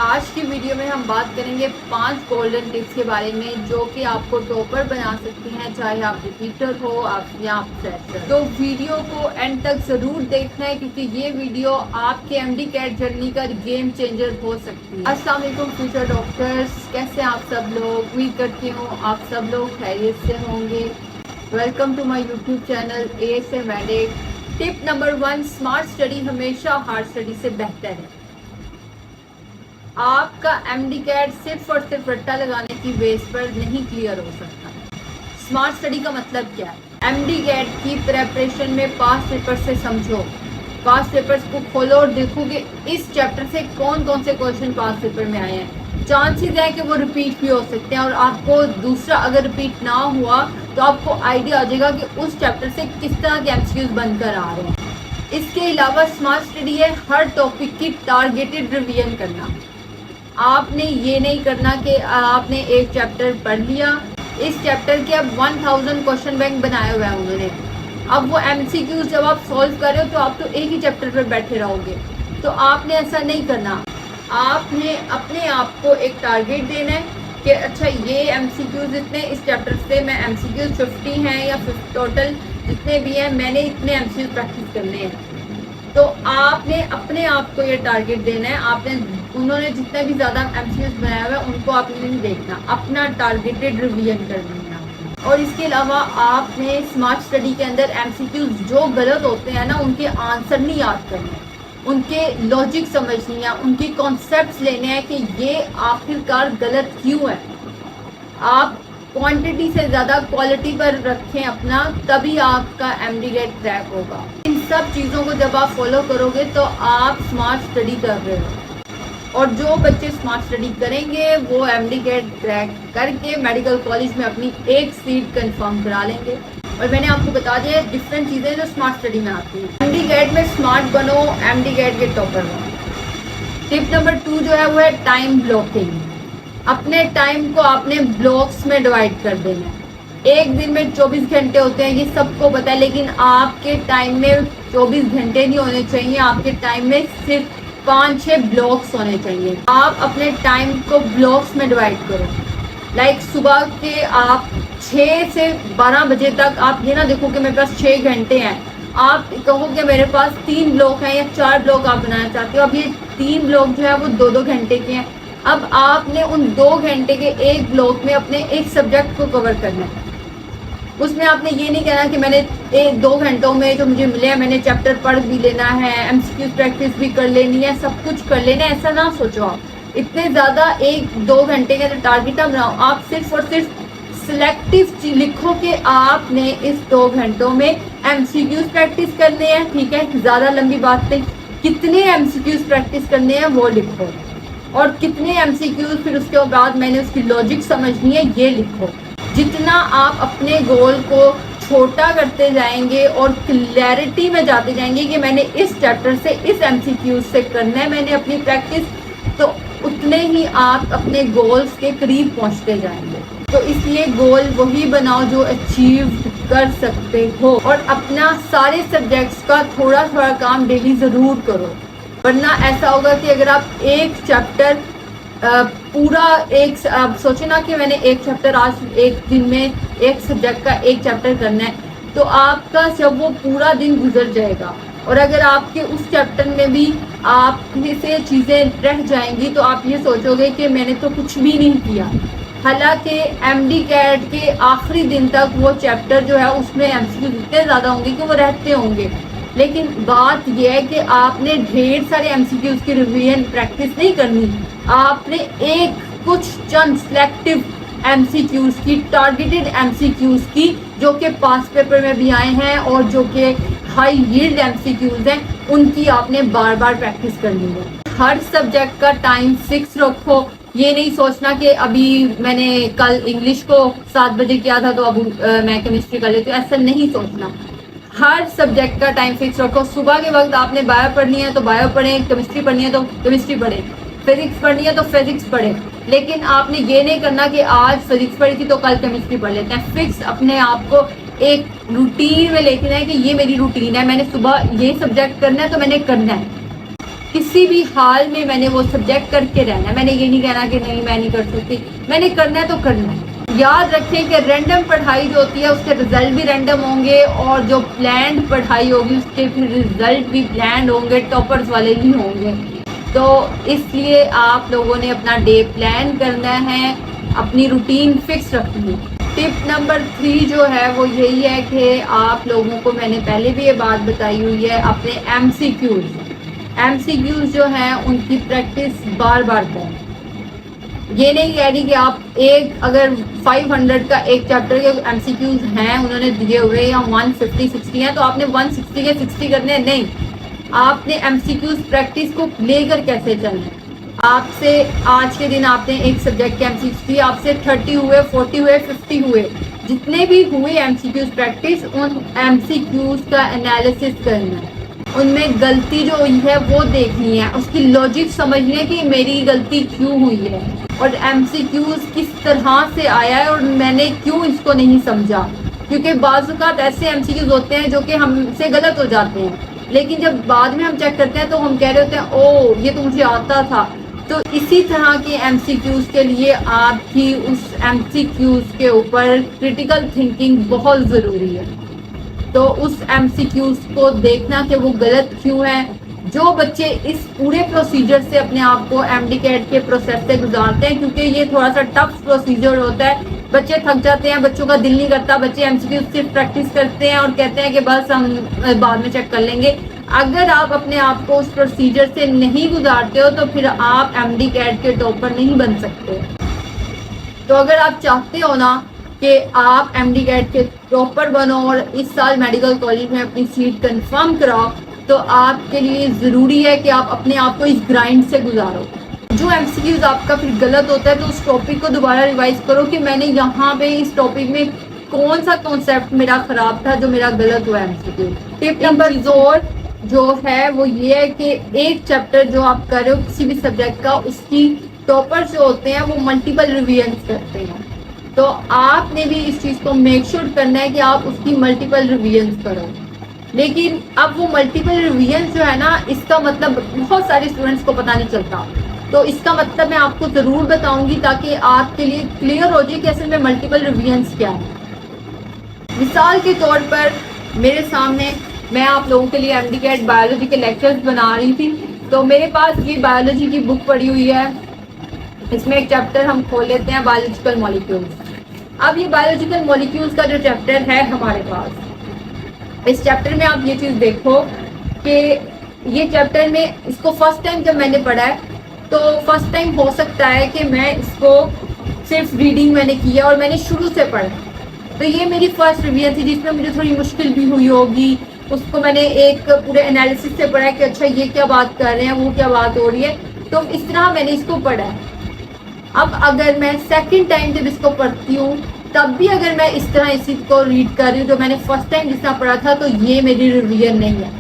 آج کی ویڈیو میں ہم بات کریں گے 5 گولڈن ٹپس کے بارے میں جو کہ آپ کو ٹاپر بنا سکتی ہیں، چاہے آپ ریپیٹر ہو یا آپ فریشر۔ تو ویڈیو کو اینڈ تک ضرور دیکھنا ہے کیونکہ یہ ویڈیو آپ کے MD-CAT جرنی کا گیم چینجر ہو سکتی ہے۔ السلام علیکم فیوچر ڈاکٹرز، کیسے ہیں آپ سب لوگ؟ امید کرتی ہوں آپ سب لوگ خیریت سے ہوں گے۔ Welcome to my YouTube channel ASA medic. Tip number 1، smart study ہمیشہ ہارڈ اسٹڈی سے بہتر ہے۔ آپ کا MD-CAT صرف اور صرف رٹا لگانے کی بیس پر نہیں کلیئر ہو سکتا۔ اسمارٹ اسٹڈی کا مطلب کیا ہے؟ MD-CAT کی پریپریشن میں پاسٹ پیپر سے سمجھو، پاسٹ پیپرز کو کھولو اور دیکھو کہ اس چیپٹر سے کون کون سے کوشچن پاسٹ پیپر میں آئے ہیں۔ چانسز ہے کہ وہ ریپیٹ بھی ہو سکتے ہیں اور آپ کو دوسرا اگر ریپیٹ نہ ہوا تو آپ کو آئیڈیا آ جائے گا کہ اس چیپٹر سے کس طرح کے MCQs بن کر آ رہے ہیں۔ اس کے علاوہ اسمارٹ اسٹڈی ہے ہر ٹاپک کی ٹارگیٹڈ ریویژن کرنا۔ آپ نے یہ نہیں کرنا کہ آپ نے ایک چیپٹر پڑھ لیا، اس چیپٹر کے اب 1000 کوشچن بینک بنائے ہوئے ہیں انہوں نے، اب وہ MCQs جب آپ سولو کر رہے ہو تو آپ تو ایک ہی چیپٹر پر بیٹھے رہو گے، تو آپ نے ایسا نہیں کرنا۔ آپ نے اپنے آپ کو ایک ٹارگیٹ دینا ہے کہ اچھا یہ MCQs اتنے، اس چیپٹر سے میں MCQs 50 ہیں یا ٹوٹل جتنے بھی ہیں میں نے اتنے MCQs پریکٹس کرنے ہیں۔ تو آپ نے اپنے آپ کو یہ ٹارگیٹ دینا ہے۔ آپ نے انہوں نے جتنے بھی زیادہ MCQs بنایا ہوا ہے ان کو آپ نے نہیں دیکھنا، اپنا ٹارگیٹڈ ریویژن کرنی ہے آپ نے۔ اور اس کے علاوہ آپ نے اسمارٹ اسٹڈی کے اندر MCQs جو غلط ہوتے ہیں نا ان کے آنسر نہیں یاد کرنے، ان کے لاجک سمجھنی ہے، ان کے کانسیپٹس لینے ہیں کہ یہ آخرکار غلط کیوں ہے۔ آپ کوانٹٹی سے زیادہ کوالٹی پر رکھیں اپنا، تبھی آپ کا MD-CAT کریک ہوگا۔ ان سب چیزوں کو جب آپ فالو کرو گے تو آپ اسمارٹ اسٹڈی کر رہے ہو، اور جو بچے اسمارٹ اسٹڈی کریں گے وہ MD-CAT کریک کر کے میڈیکل کالج میں اپنی ایک سیٹ کنفرم کرا لیں گے۔ اور میں نے آپ کو بتا دیا ڈفرینٹ چیزیں جو اسمارٹ اسٹڈی میں آتی ہیں۔ MD-CAT میں اسمارٹ بنو، MD-CAT کے ٹاپر بنو۔ ٹپ نمبر 2 جو ہے وہ ہے ٹائم بلاکنگ۔ اپنے ٹائم کو آپ نے بلاکس میں ڈیوائڈ کر دینا ہے۔ ایک دن میں 24 گھنٹے ہوتے ہیں، یہ سب کو پتا ہے، لیکن آپ کے ٹائم میں 24 گھنٹے نہیں ہونے چاہیے، آپ کے ٹائم میں صرف 5-6 بلاکس ہونے چاہیے۔ آپ اپنے ٹائم کو بلاکس میں ڈیوائڈ کرو، لائک صبح کے آپ 6 سے 12 بجے تک آپ یہ نہ دیکھو کہ میرے پاس 6 گھنٹے ہیں، آپ کہو کہ میرے پاس 3 بلاک ہیں یا 4 بلاک آپ بنانا چاہتے ہو۔ اب یہ 3 بلاک جو ہے وہ 2-2 گھنٹے کے ہیں۔ اب آپ نے ان 2 گھنٹے کے ایک بلاک میں اپنے ایک سبجیکٹ کو کور کرنا ہے۔ اس میں آپ نے یہ نہیں کہنا کہ میں نے 2 گھنٹوں میں جو مجھے ملے ہیں میں نے چیپٹر پڑھ بھی لینا ہے، MCQ پریکٹس بھی کر لینی ہے، سب کچھ کر لینا ہے، ایسا نہ سوچو۔ آپ اتنے زیادہ 1-2 گھنٹے کا ٹارگیٹ نہ بناؤ، آپ صرف اور صرف سلیکٹیو لکھو کہ آپ نے اس 2 گھنٹوں میں MCQs پریکٹس کرنے ہیں، ٹھیک ہے، زیادہ لمبی بات نہیں، کتنے MCQs پریکٹس کرنے ہیں وہ لکھو، اور کتنے MCQs پھر اس کے بعد میں نے اس کی لاجک سمجھنی ہے یہ لکھو۔ جتنا آپ اپنے گول کو چھوٹا کرتے جائیں گے اور کلیئرٹی میں جاتے جائیں گے کہ میں نے اس چیپٹر سے اس MCQs سے کرنا ہے میں نے اپنی پریکٹس، تو اتنے ہی آپ اپنے گولز کے قریب پہنچتے جائیں گے۔ تو اس لیے گول وہی بناؤ جو اچیو کر سکتے ہو، اور اپنا سارے سبجیکٹس کا تھوڑا تھوڑا کام ڈیلی ضرور کرو، ورنہ ایسا ہوگا کہ اگر آپ ایک چیپٹر پورا آپ سوچیں نا کہ میں نے ایک چیپٹر آج ایک دن میں ایک سبجیکٹ کا ایک چیپٹر کرنا ہے، تو آپ کا جب وہ پورا دن گزر جائے گا اور اگر آپ کے اس چیپٹر میں بھی آپ سے چیزیں رہ جائیں گی تو آپ یہ سوچو گے کہ میں نے تو کچھ بھی نہیں کیا۔ حالانکہ MD-CAT کے آخری دن تک وہ چیپٹر جو ہے اس میں MCQ اتنے زیادہ ہوں گے کہ وہ رہتے ہوں گے، لیکن بات یہ ہے کہ آپ نے ڈھیر سارے MCQs کی ریویژن پریکٹس نہیں کرنی، آپ نے کچھ چند سلیکٹیو MCQs کی، ٹارگیٹڈ MCQs کی، جو کہ پاس پیپر میں بھی آئے ہیں اور جو کہ ہائی ییلڈ MCQs ہیں، ان کی آپ نے بار بار پریکٹس کرنی ہے۔ ہر سبجیکٹ کا ٹائم فکس رکھو، یہ نہیں سوچنا کہ ابھی میں نے کل انگلش کو 7 بجے کیا تھا تو اب میں کیمسٹری کر لیتی ہوں، ایسا نہیں سوچنا۔ ہر سبجیکٹ کا ٹائم فکس رکھو، صبح کے وقت آپ نے بایو پڑھنی ہے تو بایو پڑھیں، کیمسٹری پڑھنی ہے تو کیمسٹری پڑھیں، فزکس پڑھنی ہے تو فزکس پڑھیں، لیکن آپ نے یہ نہیں کرنا کہ آج فزکس پڑھی تھی تو کل کیمسٹری پڑھ لیتے ہیں۔ فکس اپنے آپ کو ایک روٹین میں لے کے جائیں کہ یہ میری روٹین ہے، میں نے صبح یہ سبجیکٹ کرنا ہے تو میں نے کرنا ہے۔ کسی بھی حال میں میں نے وہ سبجیکٹ کر کے رہنا ہے. میں نے یہ نہیں کہنا کہ نہیں میں نہیں کر سکتی, میں نے کرنا ہے تو کرنا ہے. یاد رکھیں کہ رینڈم پڑھائی جو ہوتی ہے اس کے رزلٹ بھی رینڈم ہوں گے, اور جو پلانڈ پڑھائی ہوگی اس کے پھر رزلٹ بھی پلانڈ ہوں گے, ٹاپرز والے ہی ہوں گے. تو اس لیے آپ لوگوں نے اپنا ڈے پلان کرنا ہے, اپنی روٹین فکس رکھنی ہے. ٹپ نمبر 3 جو ہے وہ یہی ہے کہ آپ لوگوں کو, میں نے پہلے بھی یہ بات بتائی ہوئی ہے, اپنے ایم سی کیوز جو ہیں ان کی پریکٹس بار بار کریں. یہ نہیں کہہ رہی کہ آپ ایک اگر 500 کا ایک چیپٹر کے ایم سی کیوز ہیں انہوں نے دیے ہوئے یا 150-60 ہیں تو آپ نے 160 کے 60 کرنے ہیں. نہیں, آپ نے ایم سی کیوز پریکٹس کو لے کر کیسے چلنا ہے. آپ سے آج کے دن آپ نے ایک سبجیکٹ کے ایم سی کیوز, آپ سے 30 ہوئے, 40 ہوئے, 50 ہوئے, جتنے بھی ہوئے ایم سی کیوز پریکٹس, ان ایم سی کیوز کا انالیسس کرنا ہے, ان میں غلطی جو ہوئی ہے وہ دیکھنی ہے, اس کی لاجک سمجھنی ہے کہ میری غلطی کیوں ہوئی ہے, اور ایم سی کیوز کس طرح سے آیا ہے اور میں نے کیوں اس کو نہیں سمجھا. کیونکہ بعض اوقات ایسے ایم سی کیوز ہوتے ہیں جو کہ ہم سے غلط ہو جاتے ہیں, لیکن جب بعد میں ہم چیک کرتے ہیں تو ہم کہہ رہے ہوتے ہیں او یہ تو مجھے آتا تھا. تو اسی طرح کے ایم سی کیوز کے لیے آپ کی اس ایم سی کیوز کے اوپر کریٹیکل تھنکنگ بہت ضروری ہے. تو اس ایم سی کیوز کو دیکھنا کہ وہ غلط کیوں ہے. جو بچے اس پورے پروسیجر سے اپنے آپ کو ایم ڈی کیٹ کے پروسیس سے گزارتے ہیں, کیونکہ یہ تھوڑا سا ٹف پروسیجر ہوتا ہے, بچے تھک جاتے ہیں, بچوں کا دل نہیں کرتا, بچے ایم سی کیوز صرف پریکٹس کرتے ہیں اور کہتے ہیں کہ بس ہم بعد میں چیک کر لیں گے. اگر آپ اپنے آپ کو اس پروسیجر سے نہیں گزارتے ہو تو پھر آپ ایم ڈی کیٹ کے ٹاپر نہیں بن سکتے. تو اگر آپ چاہتے ہو نا کہ آپ ایم ڈی کیٹ کے ٹاپر بنو اور اس سال میڈیکل کالج میں اپنی سیٹ کنفرم کراؤ, تو آپ کے لیے ضروری ہے کہ آپ اپنے آپ کو اس گرائنڈ سے گزارو. جو ایم سی کیوز آپ کا پھر غلط ہوتا ہے تو اس ٹاپک کو دوبارہ ریوائز کرو کہ میں نے یہاں پہ اس ٹاپک میں کون سا کانسیپٹ میرا خراب تھا جو میرا غلط ہوا ایم سی کیو. ٹپ نمبر 4 جو ہے وہ یہ ہے کہ ایک چیپٹر جو آپ کر رہے ہو کسی بھی سبجیکٹ کا, اس کی ٹاپر جو ہوتے ہیں وہ ملٹیپل ریویژنس کرتے ہیں. تو آپ نے بھی اس چیز کو میک شور کرنا ہے کہ آپ اس کی ملٹیپل ریویژنس کرو. لیکن اب وہ ملٹیپل ریویژنس جو ہے نا, اس کا مطلب بہت سارے اسٹوڈنٹس کو پتہ نہیں چلتا. تو اس کا مطلب میں آپ کو ضرور بتاؤں گی تاکہ آپ کے لیے کلیئر ہو جائے کہ اصل میں ملٹیپل ریویژنس کیا ہے. مثال کے طور پر میرے سامنے میں آپ لوگوں کے لیے ایم ڈی کیٹ بایولوجی کے لیکچرز بنا رہی تھی, تو میرے پاس یہ بایولوجی کی بک پڑی ہوئی ہے. اس میں ایک چیپٹر ہم کھول لیتے ہیں, بایولوجیکل مالیکیولز. اب یہ بایولوجیکل مالیکیولز کا جو چیپٹر ہے ہمارے پاس, اس چیپٹر میں آپ یہ چیز دیکھو کہ یہ چیپٹر میں اس کو فرسٹ ٹائم جب میں نے پڑھا ہے تو فرسٹ ٹائم ہو سکتا ہے کہ میں اس کو صرف ریڈنگ میں نے کی ہے اور میں نے شروع سے پڑھا, تو یہ میری فرسٹ ریویژن تھی جس میں مجھے تھوڑی مشکل بھی ہوئی ہوگی. اس کو میں نے ایک پورے انالیسس سے پڑھا ہے کہ اچھا یہ کیا بات کر رہے ہیں, وہ کیا بات ہو رہی ہے, تو اس طرح میں نے اس کو پڑھا ہے. اب اگر میں سیکنڈ ٹائم جب اس کو پڑھتی ہوں تب بھی اگر میں اس طرح اسی کو ریڈ کر رہی ہوں جو میں نے فرسٹ ٹائم جس طرح پڑھا تھا, تو یہ میری ریویژن نہیں ہے.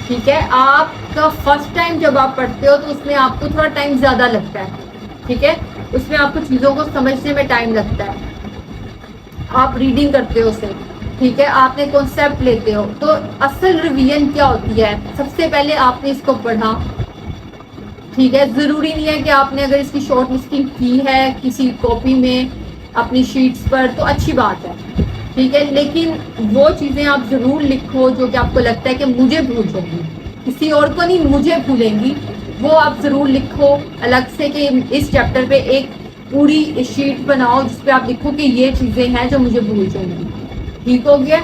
ٹھیک ہے, آپ کا فرسٹ ٹائم جب آپ پڑھتے ہو تو اس میں آپ کو تھوڑا ٹائم زیادہ لگتا ہے. ٹھیک ہے, اس میں آپ کو چیزوں کو سمجھنے میں ٹائم لگتا ہے, آپ ریڈنگ کرتے ہو اسے. ٹھیک ہے, آپ نے کانسیپٹ لیتے ہو. تو اصل ریویژن کیا ہوتی ہے, سب سے پہلے آپ نے اس کو پڑھا. ٹھیک ہے, ضروری نہیں ہے کہ آپ نے اگر اس کی شارٹ لسٹنگ کی ہے کسی کاپی میں اپنی شیٹس پر تو اچھی بات ہے. ٹھیک ہے, لیکن وہ چیزیں آپ ضرور لکھو جو کہ آپ کو لگتا ہے کہ مجھے بھول جائیں گی, کسی اور کو نہیں مجھے بھولیں گی, وہ آپ ضرور لکھو الگ سے کہ اس چیپٹر پہ ایک پوری شیٹ بناؤ جس پہ آپ لکھو کہ یہ چیزیں ہیں جو مجھے بھول جائیں گی. ٹھیک ہو گیا.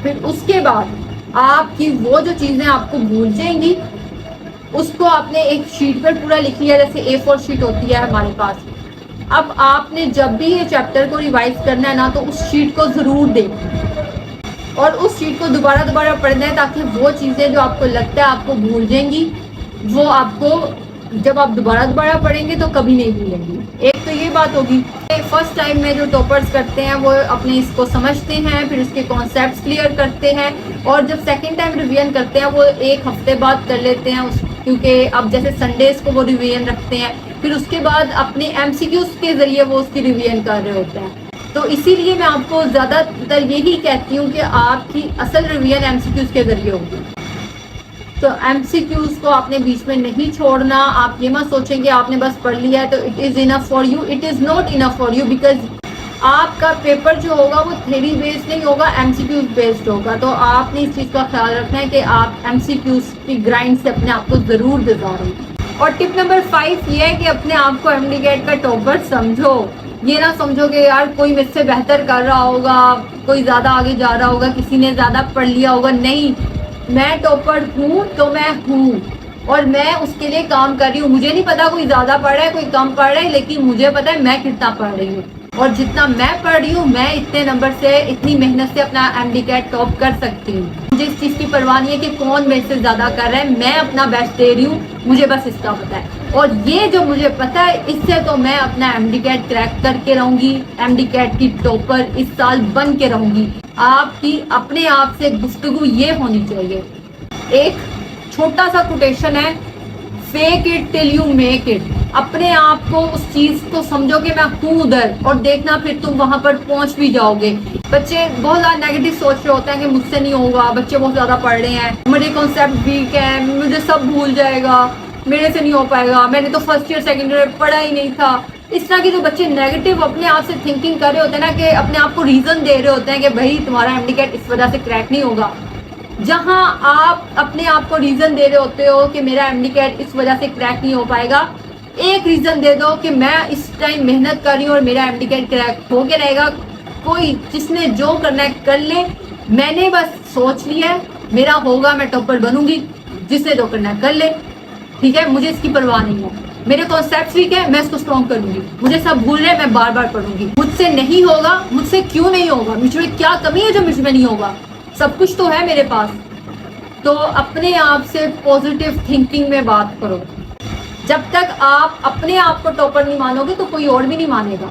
پھر اس کے بعد آپ کی وہ جو چیزیں آپ کو بھول جائیں گی اس کو آپ نے ایک شیٹ پر پورا لکھ لیا, جیسے A4 شیٹ ہوتی ہے ہمارے پاس. اب آپ نے جب بھی یہ چیپٹر کو ریوائز کرنا ہے نا تو اس شیٹ کو ضرور دیکھنا اور اس شیٹ کو دوبارہ پڑھنا ہے تاکہ وہ چیزیں جو آپ کو لگتا ہے آپ کو بھول جائیں گی وہ آپ کو جب آپ دوبارہ پڑھیں گے تو کبھی نہیں بھولیں گی. ایک تو یہ بات ہوگی. فرسٹ ٹائم میں جو ٹاپرز کرتے ہیں وہ اپنے اس کو سمجھتے ہیں, پھر اس کے کانسیپٹس کلیئر کرتے ہیں, اور جب سیکنڈ ٹائم ریویژن کرتے ہیں وہ ایک ہفتے بعد کر لیتے ہیں کیونکہ اب جیسے سنڈیز کو وہ ریویژن رکھتے ہیں, پھر اس کے بعد اپنے ایم سی کیوز کے ذریعے وہ اس کی ریویژن کر رہے ہوتے ہیں. تو اسی لیے میں آپ کو زیادہ تر یہی کہتی ہوں کہ آپ کی اصل ریویژن ایم سی کیوز کے ذریعے ہوگی. تو ایم سی کیوز کو آپ نے بیچ میں نہیں چھوڑنا. آپ یہ مت سوچیں کہ آپ نے بس پڑھ لیا ہے تو it is enough for you. It is not enough for you because آپ کا پیپر جو ہوگا وہ تھیوری بیسڈ نہیں ہوگا, ایم سی کیوز بیسڈ ہوگا. تو آپ نے اس چیز کا خیال رکھنا ہے کہ آپ ایم سی کیوز کی گرائنڈ سے اپنے آپ کو ضرور گزاریں. اور ٹپ نمبر 5 یہ ہے کہ اپنے آپ کو ایم ڈی گیٹ کا ٹاپر سمجھو. یہ نہ سمجھو کہ یار کوئی مجھ سے بہتر کر رہا ہوگا, کوئی زیادہ آگے جا رہا ہوگا, کسی نے زیادہ پڑھ لیا ہوگا. نہیں, میں ٹاپر ہوں تو میں ہوں اور میں اس کے لیے کام کر رہی ہوں. مجھے نہیں پتا کوئی زیادہ پڑھ رہا ہے کوئی کم پڑھ رہا ہے, لیکن مجھے پتا ہے میں کتنا پڑھ رہی ہوں. اور جتنا میں پڑھ رہی ہوں میں اتنے نمبر سے اتنی محنت سے اپنا ایم ڈی کیٹ ٹاپ کر سکتی ہوں. مجھے اس چیز کی پرواہ نہیں ہے کہ کون میرے سے زیادہ کر رہا ہے, میں اپنا بیسٹ دے رہی ہوں, مجھے بس اس کا پتا ہے. اور یہ جو مجھے پتا ہے اس سے تو میں اپنا ایم ڈی کیٹ کریک کر کے رہوں گی, ایم ڈی کیٹ کی ٹاپر اس سال بن کے رہوں گی. آپ کی اپنے آپ سے گفتگو یہ ہونی چاہیے. ایک چھوٹا سا کوٹیشن ہے, fake it till you make it. اپنے آپ کو اس چیز کو سمجھو کہ میں ہوں ادھر, اور دیکھنا پھر تم وہاں پر پہنچ بھی جاؤ گے. بچے بہت زیادہ نیگیٹو سوچ رہے ہوتے ہیں کہ مجھ سے نہیں ہوگا, بچے بہت زیادہ پڑھ رہے ہیں, میرے کانسیپٹ ویک ہیں, مجھے سب بھول جائے گا, میرے سے نہیں ہو پائے گا, میں نے تو فرسٹ ایئر سیکنڈ ایئر پڑھا ہی نہیں تھا. اس طرح کے جو بچے نیگیٹو اپنے آپ سے تھنکنگ کر رہے ہوتے ہیں نا, کہ اپنے آپ کو ریزن دے رہے ہوتے ہیں کہ بھائی تمہارا ایم ڈی کیٹ اس وجہ سے کریک نہیں ہوگا. جہاں آپ اپنے آپ کو ریزن دے رہے ہوتے ہو کہ میرا ایم ڈی کیٹ اس وجہ سے کریک نہیں ہو پائے گا, ایک ریزن دے دو کہ میں اس ٹائم محنت کر رہی ہوں اور میرا ایم ڈی کیٹ کریک ہو کے رہے گا. کوئی جس نے جو کرنا ہے کر لے, میں نے بس سوچ لیا ہے میرا ہوگا, میں ٹاپر بنوں گی. جس نے جو کرنا ہے کر لے, ٹھیک ہے, مجھے اس کی پرواہ نہیں ہے. میرے کانسیپٹ ویک ہے, میں اس کو اسٹرانگ کروں گی. مجھے سب بھول رہے, میں بار بار پڑھوں گی. مجھ سے نہیں ہوگا, مجھ سے کیوں نہیں ہوگا, مجھ میں کیا کمی ہے جو مجھ میں نہیں ہوگا, سب کچھ تو ہے میرے پاس. تو اپنے آپ سے پازیٹیو تھنکنگ میں بات کرو. جب تک آپ اپنے آپ کو ٹاپر نہیں مانو گے تو کوئی اور بھی نہیں مانے گا.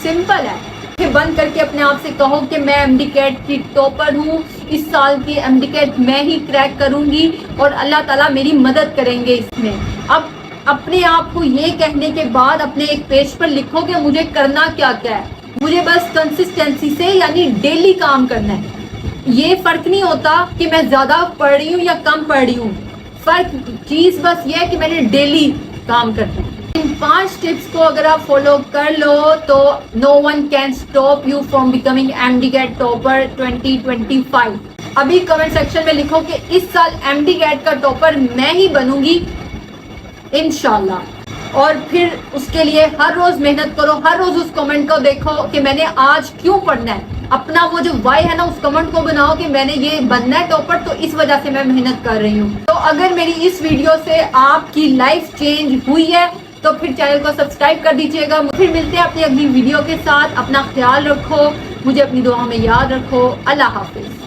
سمپل ہے. پھر بند کر کے اپنے آپ سے کہو کہ میں ایم ڈی کیٹ کی ٹاپر ہوں, اس سال کی ایم ڈی کیٹ میں ہی کریک کروں گی اور اللہ تعالیٰ میری مدد کریں گے اس میں. اب اپنے آپ کو یہ کہنے کے بعد اپنے ایک پیج پر لکھو کہ مجھے کرنا کیا کیا ہے. مجھے بس کنسسٹینسی سے یعنی ڈیلی کام کرنا ہے. یہ فرق نہیں ہوتا کہ میں زیادہ پڑھ رہی ہوں یا کم پڑھ رہی ہوں, فرق چیز بس یہ ہے کہ میں نے ڈیلی کام کرنا ہے. ان 5 ٹپس کو اگر آپ فالو کر لو تو no one can stop you from becoming M D CAT topper 2025. ابھی کمنٹ سیکشن میں لکھو کہ اس سال ایم ڈی کیٹ کا ٹاپر میں ہی بنوں گی انشاءاللہ. اور پھر اس کے لیے ہر روز محنت کرو, ہر روز اس کمنٹ کو دیکھو کہ میں نے آج کیوں پڑھنا ہے. اپنا وہ جو وائی ہے نا, اس کمنٹ کو بناؤ کہ میں نے یہ بننا ہے ٹاپر, تو اس وجہ سے میں محنت کر رہی ہوں. تو اگر میری اس ویڈیو سے آپ کی لائف چینج ہوئی ہے تو پھر چینل کو سبسکرائب کر دیجیے گا. پھر ملتے ہیں اپنی اگلی ویڈیو کے ساتھ. اپنا خیال رکھو, مجھے اپنی دعاؤں میں یاد رکھو. اللہ حافظ.